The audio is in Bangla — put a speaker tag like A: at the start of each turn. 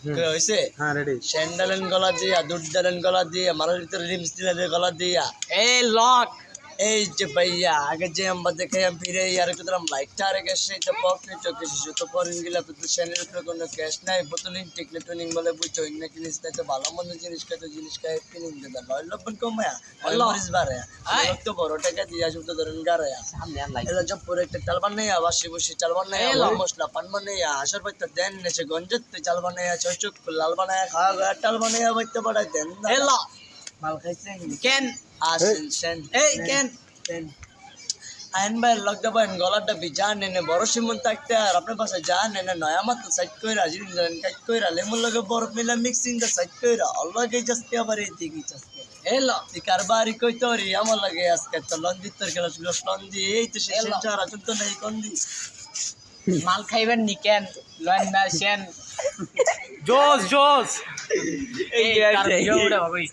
A: হয়েছে
B: হ্যাঁ রেডি
A: স্যান্ডালেন গলা দিয়া দুধ ডালেন গলা দিয়া মারার ভিতরে রিমস দিলেন গলা দিয়া
C: এই লক
A: এই যে ভাইয়া আগে যে আমরা দেখে ফিরে আর কোথাও লাইটটা আর গেছে তো পকেট চোখে শিশু তো পরিন গিলা তো চ্যানেল উপরে কোনো ক্যাশ নাই বোতলিং টিকলে টুনিং বলে বুঝছো না জিনিস নাই তো ভালো মন্দ জিনিস খাই তো জিনিস খাই কিনিং দে লয় লবণ কমায়া মরিস বারে তো বড় টাকা দিয়া শুধু ধরেন গারায়া
C: সামনে আর লাইট
A: এলা জব পরে একটা চাল বানাইয়া বাসি বসি চাল বানাইয়া মশলা পান বানাইয়া হাসর বাইতে দেন নেছে গঞ্জত চাল বানাইয়া চচুক লাল বানাইয়া খাওয়া চাল বানাইয়া বাইতে পড়াই দেন
C: এলা
A: মাল খাইছেন
C: কেন
A: আসেন সেন
C: এই কেন
A: আইন ভাই লগ দেবেন গলাটা বিজান নেনে বড় সিমন থাকতে আর আপনার পাশে যান নেনে নয়া মাত্র সাইড কইরা জিন জানেন কাট কইরা লেমন লগে বরফ মিলা মিক্সিং দা সাইড কইরা আল্লাহ গে জাস্তি আবার এই দিকে জাস্তি
C: এলা
A: তি কারবারি কই তোরি আমার লাগে আজকে তো লন্দি তোর গেল লন্দি এই তো শেষ চারা চলতো নাই কোনদি
C: মাল খাইবেন নি কেন লন না সেন জোস জোস এই কার ভিডিও উড়া ভাই